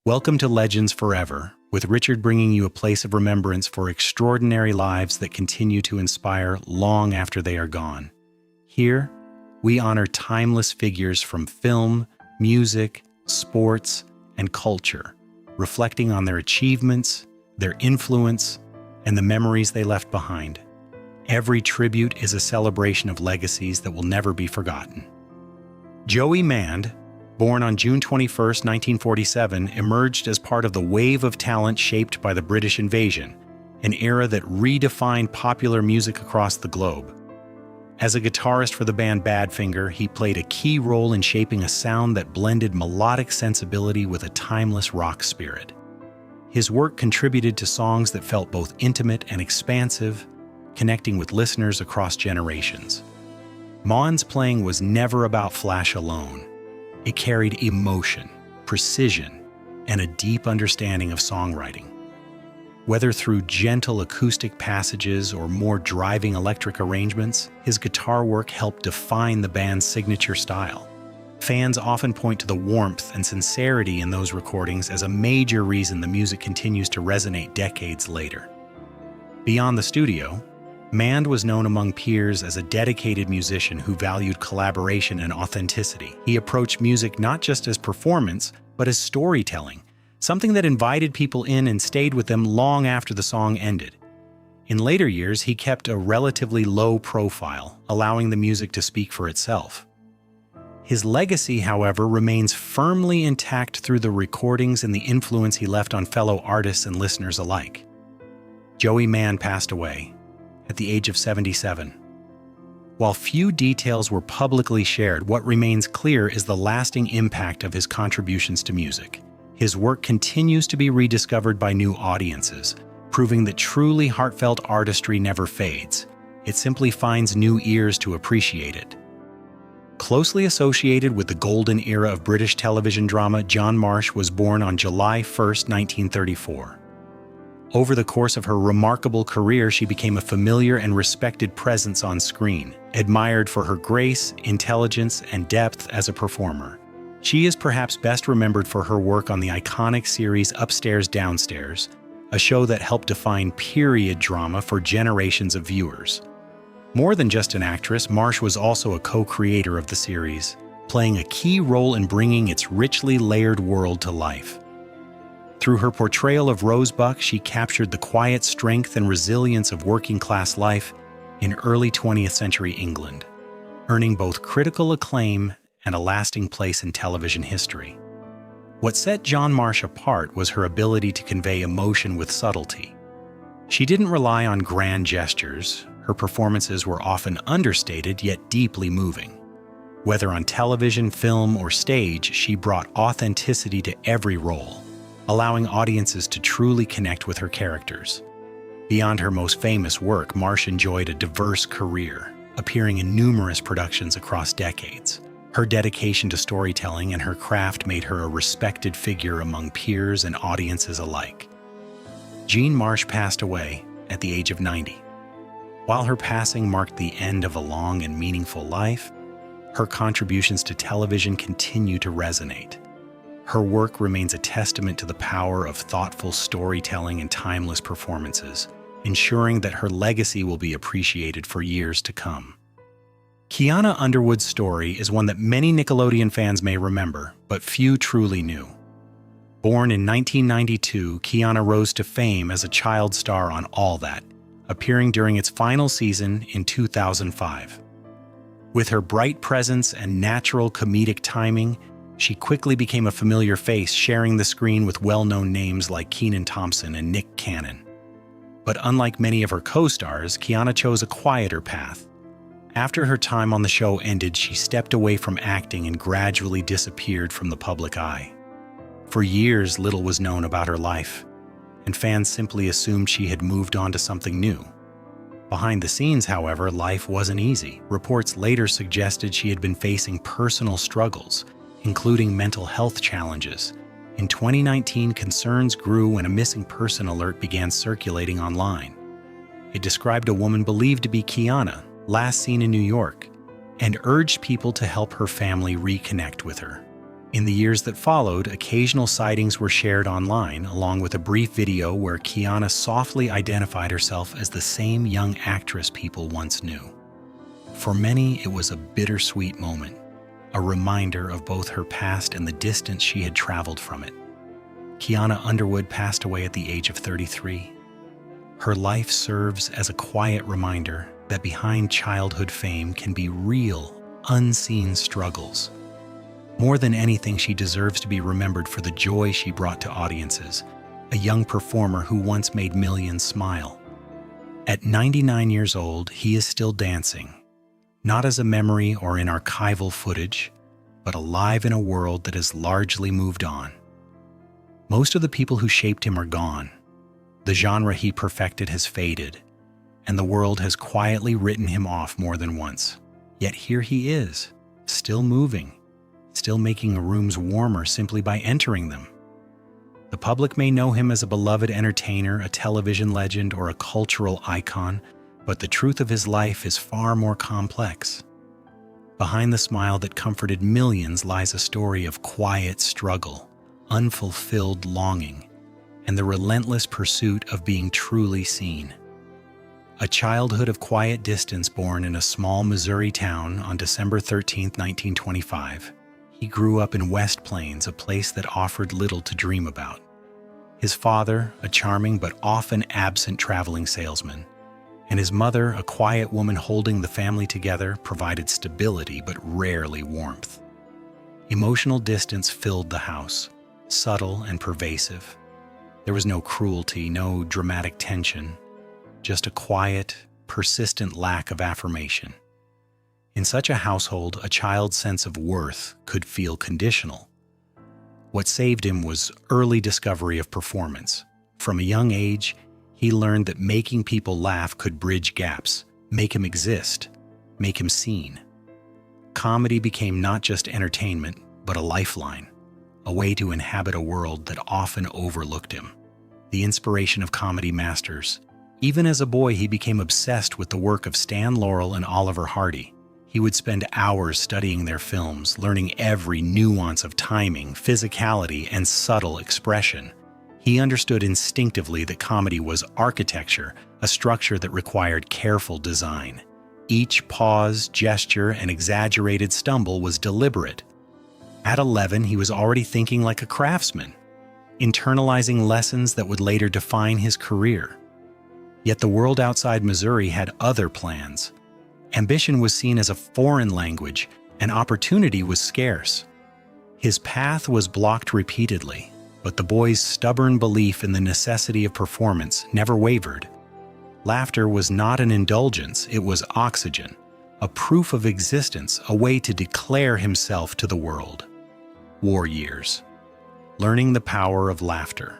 Welcome to Legends Forever, with Richard bringing you a place of remembrance for extraordinary lives that continue to inspire long after they are gone. Here, we honor timeless figures from film, music, sports, and culture, reflecting on their achievements, their influence, and the memories they left behind. Every tribute is a celebration of legacies that will never be forgotten. Joey Mand, born on June 21, 1947, emerged as part of the wave of talent shaped by the British invasion, an era that redefined popular music across the globe. As a guitarist for the band Badfinger, he played a key role in shaping a sound that blended melodic sensibility with a timeless rock spirit. His work contributed to songs that felt both intimate and expansive, connecting with listeners across generations. Mand's playing was never about flash alone. It carried emotion, precision, and a deep understanding of songwriting. Whether through gentle acoustic passages or more driving electric arrangements, his guitar work helped define the band's signature style. Fans often point to the warmth and sincerity in those recordings as a major reason the music continues to resonate decades later. Beyond the studio, Mand was known among peers as a dedicated musician who valued collaboration and authenticity. He approached music not just as performance, but as storytelling, something that invited people in and stayed with them long after the song ended. In later years, he kept a relatively low profile, allowing the music to speak for itself. His legacy, however, remains firmly intact through the recordings and the influence he left on fellow artists and listeners alike. Joey Mand passed away at the age of 77. While few details were publicly shared, what remains clear is the lasting impact of his contributions to music. His work continues to be rediscovered by new audiences, proving that truly heartfelt artistry never fades. It simply finds new ears to appreciate it. Closely associated with the golden era of British television drama, John Marsh was born on July 1, 1934. Over the course of her remarkable career, she became a familiar and respected presence on screen, admired for her grace, intelligence, and depth as a performer. She is perhaps best remembered for her work on the iconic series Upstairs, Downstairs, a show that helped define period drama for generations of viewers. More than just an actress, Marsh was also a co-creator of the series, playing a key role in bringing its richly layered world to life. Through her portrayal of Rosebuck, she captured the quiet strength and resilience of working-class life in early 20th century England, earning both critical acclaim and a lasting place in television history. What set John Marsh apart was her ability to convey emotion with subtlety. She didn't rely on grand gestures. Her performances were often understated yet deeply moving. Whether on television, film, or stage, she brought authenticity to every role, allowing audiences to truly connect with her characters. Beyond her most famous work, Marsh enjoyed a diverse career, appearing in numerous productions across decades. Her dedication to storytelling and her craft made her a respected figure among peers and audiences alike. Jean Marsh passed away at the age of 90. While her passing marked the end of a long and meaningful life, her contributions to television continue to resonate. Her work remains a testament to the power of thoughtful storytelling and timeless performances, ensuring that her legacy will be appreciated for years to come. Kiana Underwood's story is one that many Nickelodeon fans may remember, but few truly knew. Born in 1992, Kiana rose to fame as a child star on All That, appearing during its final season in 2005. With her bright presence and natural comedic timing, she quickly became a familiar face, sharing the screen with well-known names like Kenan Thompson and Nick Cannon. But unlike many of her co-stars, Kiana chose a quieter path. After her time on the show ended, she stepped away from acting and gradually disappeared from the public eye. For years, little was known about her life, and fans simply assumed she had moved on to something new. Behind the scenes, however, life wasn't easy. Reports later suggested she had been facing personal struggles, including mental health challenges. In 2019, concerns grew when a missing person alert began circulating online. It described a woman believed to be Kiana, last seen in New York, and urged people to help her family reconnect with her. In the years that followed, occasional sightings were shared online, along with a brief video where Kiana softly identified herself as the same young actress people once knew. For many, it was a bittersweet moment, a reminder of both her past and the distance she had traveled from it. Kiana Underwood passed away at the age of 33. Her life serves as a quiet reminder that behind childhood fame can be real, unseen struggles. More than anything, she deserves to be remembered for the joy she brought to audiences, a young performer who once made millions smile. At 99 years old, he is still dancing, not as a memory or in archival footage, but alive in a world that has largely moved on. Most of the people who shaped him are gone. The genre he perfected has faded, and the world has quietly written him off more than once. Yet here he is, still moving, still making rooms warmer simply by entering them. The public may know him as a beloved entertainer, a television legend, or a cultural icon, but the truth of his life is far more complex. Behind the smile that comforted millions lies a story of quiet struggle, unfulfilled longing, and the relentless pursuit of being truly seen. A childhood of quiet distance born in a small Missouri town on December 13, 1925, he grew up in West Plains, a place that offered little to dream about. His father, a charming but often absent traveling salesman, and his mother, a quiet woman holding the family together, provided stability but rarely warmth. Emotional distance filled the house, subtle and pervasive. There was no cruelty, no dramatic tension, just a quiet, persistent lack of affirmation. In such a household, a child's sense of worth could feel conditional. What saved him was early discovery of performance. From a young age, he learned that making people laugh could bridge gaps, make him exist, make him seen. Comedy became not just entertainment, but a lifeline, a way to inhabit a world that often overlooked him. The inspiration of comedy masters. Even as a boy, he became obsessed with the work of Stan Laurel and Oliver Hardy. He would spend hours studying their films, learning every nuance of timing, physicality, and subtle expression. He understood instinctively that comedy was architecture, a structure that required careful design. Each pause, gesture, and exaggerated stumble was deliberate. At 11, he was already thinking like a craftsman, internalizing lessons that would later define his career. Yet the world outside Missouri had other plans. Ambition was seen as a foreign language, and opportunity was scarce. His path was blocked repeatedly, but the boy's stubborn belief in the necessity of performance never wavered. Laughter was not an indulgence, it was oxygen, a proof of existence, a way to declare himself to the world. War years. Learning the power of laughter.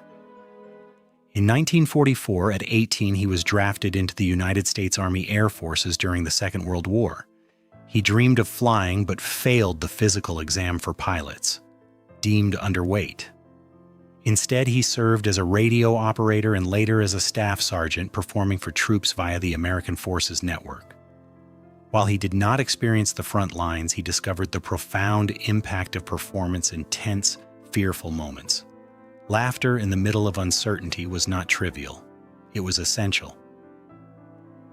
In 1944, at 18, he was drafted into the United States Army Air Forces during the Second World War. He dreamed of flying but failed the physical exam for pilots, deemed underweight. Instead, he served as a radio operator and later as a staff sergeant performing for troops via the American Forces Network. While he did not experience the front lines, he discovered the profound impact of performance in tense, fearful moments. Laughter in the middle of uncertainty was not trivial. It was essential.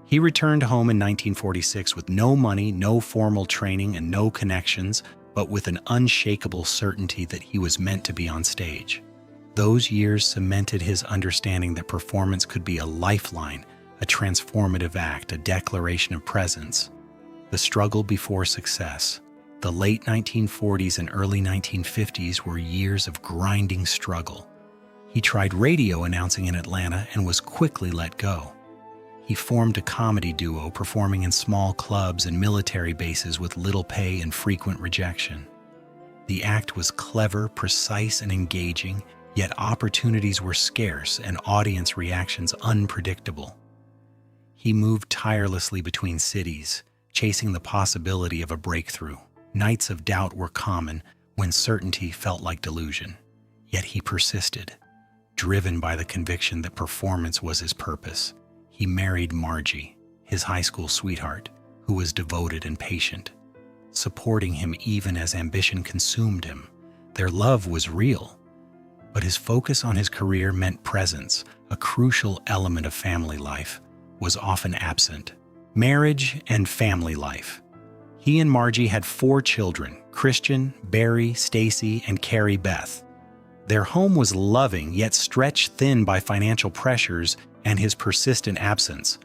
He returned home in 1946 with no money, no formal training, and no connections, but with an unshakable certainty that he was meant to be on stage. Those years cemented his understanding that performance could be a lifeline, a transformative act, a declaration of presence. The struggle before success. The late 1940s and early 1950s were years of grinding struggle. He tried radio announcing in Atlanta and was quickly let go. He formed a comedy duo performing in small clubs and military bases with little pay and frequent rejection. The act was clever, precise, and engaging, yet opportunities were scarce and audience reactions unpredictable. He moved tirelessly between cities, chasing the possibility of a breakthrough. Nights of doubt were common when certainty felt like delusion. Yet he persisted, driven by the conviction that performance was his purpose. He married Margie, his high school sweetheart, who was devoted and patient, supporting him even as ambition consumed him. their love was real. But his focus on his career meant presence, a crucial element of family life, was often absent. Marriage and family life. He and Margie had 4 children, Christian, Barry, Stacy, and Carrie Beth. Their home was loving, yet stretched thin by financial pressures and his persistent absence.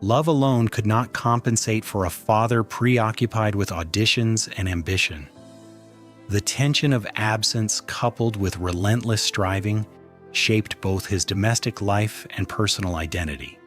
Love alone could not compensate for a father preoccupied with auditions and ambition. The tension of absence, coupled with relentless striving, shaped both his domestic life and personal identity.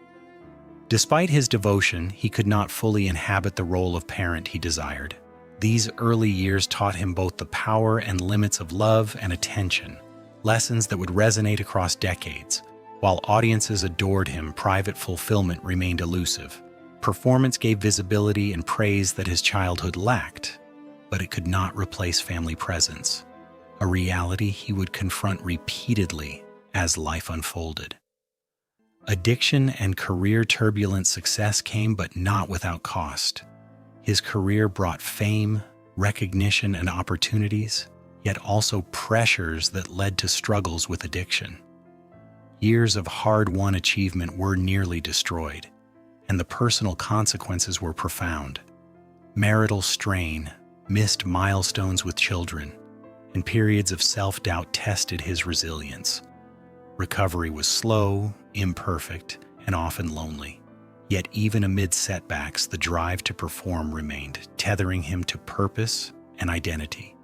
Despite his devotion, he could not fully inhabit the role of parent he desired. These early years taught him both the power and limits of love and attention, lessons that would resonate across decades. While audiences adored him, private fulfillment remained elusive. Performance gave visibility and praise that his childhood lacked, but it could not replace family presence, a reality he would confront repeatedly as life unfolded. Addiction and career-turbulent success came, but not without cost. His career brought fame, recognition, and opportunities, yet also pressures that led to struggles with addiction. Years of hard-won achievement were nearly destroyed, and the personal consequences were profound. Marital strain, missed milestones with children, and periods of self-doubt tested his resilience. Recovery was slow, imperfect, and often lonely. Yet even amid setbacks, the drive to perform remained, tethering him to purpose and identity.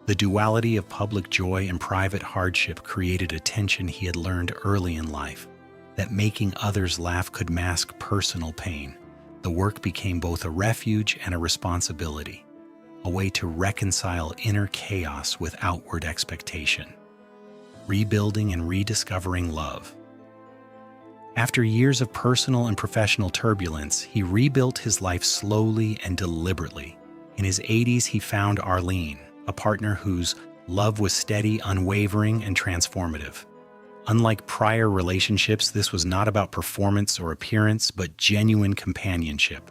The duality of public joy and private hardship created a tension he had learned early in life, that making others laugh could mask personal pain. The work became both a refuge and a responsibility, a way to reconcile inner chaos with outward expectation. Rebuilding and rediscovering love. After years of personal and professional turbulence, he rebuilt his life slowly and deliberately. In his 80s, he found Arlene, a partner whose love was steady, unwavering, and transformative. Unlike prior relationships, this was not about performance or appearance, but genuine companionship.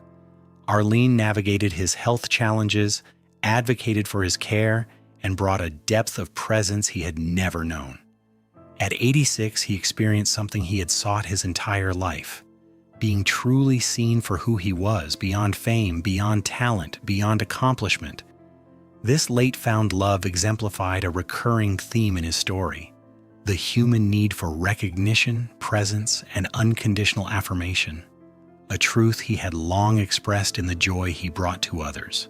Arlene navigated his health challenges, advocated for his care, and brought a depth of presence he had never known. At 86, he experienced something he had sought his entire life, being truly seen for who he was, beyond fame, beyond talent, beyond accomplishment. This late-found love exemplified a recurring theme in his story: the human need for recognition, presence, and unconditional affirmation, a truth he had long expressed in the joy he brought to others.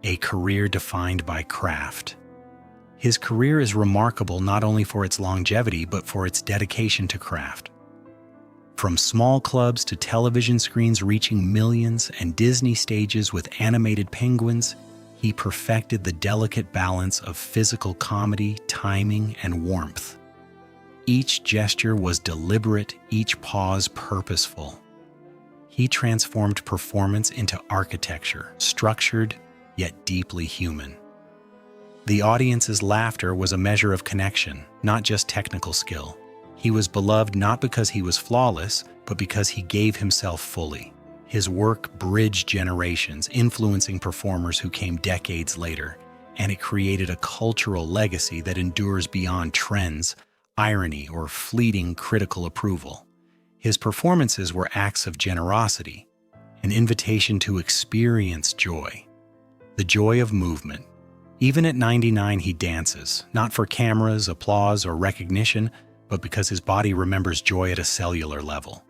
A career defined by craft. His career is remarkable not only for its longevity, but for its dedication to craft. From small clubs to television screens reaching millions and Disney stages with animated penguins, he perfected the delicate balance of physical comedy, timing, and warmth. Each gesture was deliberate, each pause purposeful. He transformed performance into architecture, structured yet deeply human. The audience's laughter was a measure of connection, not just technical skill. He was beloved not because he was flawless, but because he gave himself fully. His work bridged generations, influencing performers who came decades later, and it created a cultural legacy that endures beyond trends, irony, or fleeting critical approval. His performances were acts of generosity, an invitation to experience joy, the joy of movement. Even at 99, he dances, not for cameras, applause, or recognition, but because his body remembers joy at a cellular level.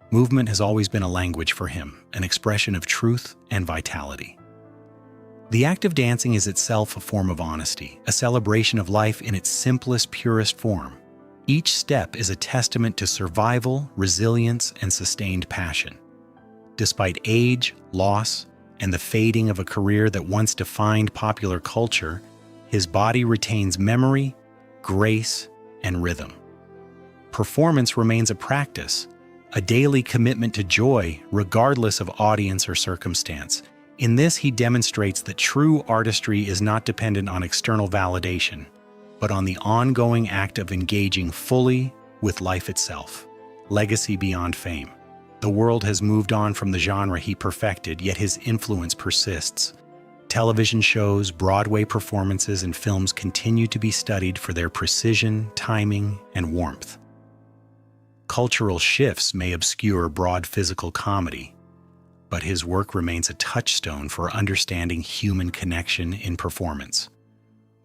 Movement has always been a language for him, an expression of truth and vitality. The act of dancing is itself a form of honesty, a celebration of life in its simplest, purest form. Each step is a testament to survival, resilience, and sustained passion. Despite age, loss, and the fading of a career that once defined popular culture, his body retains memory, grace, and rhythm. Performance remains a practice, a daily commitment to joy, regardless of audience or circumstance. In this, he demonstrates that true artistry is not dependent on external validation, but on the ongoing act of engaging fully with life itself. Legacy beyond fame. The world has moved on from the genre he perfected, yet his influence persists. Television shows, Broadway performances, and films continue to be studied for their precision, timing, and warmth. Cultural shifts may obscure broad physical comedy, but his work remains a touchstone for understanding human connection in performance.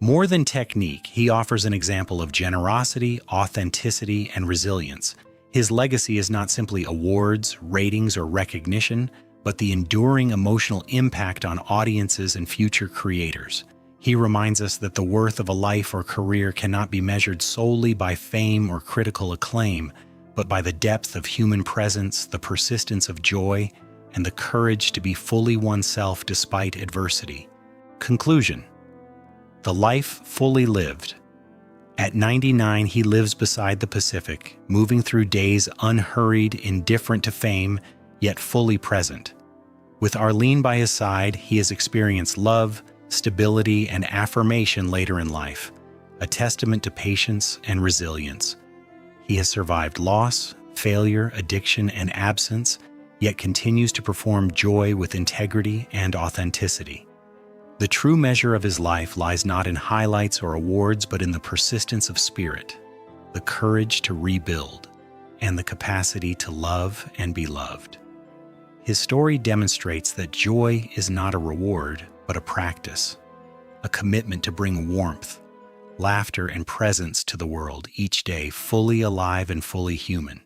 More than technique, he offers an example of generosity, authenticity, and resilience. His legacy is not simply awards, ratings, or recognition, but the enduring emotional impact on audiences and future creators. He reminds us that the worth of a life or career cannot be measured solely by fame or critical acclaim, but by the depth of human presence, the persistence of joy, and the courage to be fully oneself despite adversity. Conclusion: the life fully lived. At 99, he lives beside the Pacific, moving through days unhurried, indifferent to fame, yet fully present. With Arlene by his side, he has experienced love, stability, and affirmation later in life, a testament to patience and resilience. He has survived loss, failure, addiction, and absence, yet continues to perform joy with integrity and authenticity. The true measure of his life lies not in highlights or awards, but in the persistence of spirit, the courage to rebuild, and the capacity to love and be loved. His story demonstrates that joy is not a reward, but a practice, a commitment to bring warmth, laughter, and presence to the world each day, fully alive and fully human.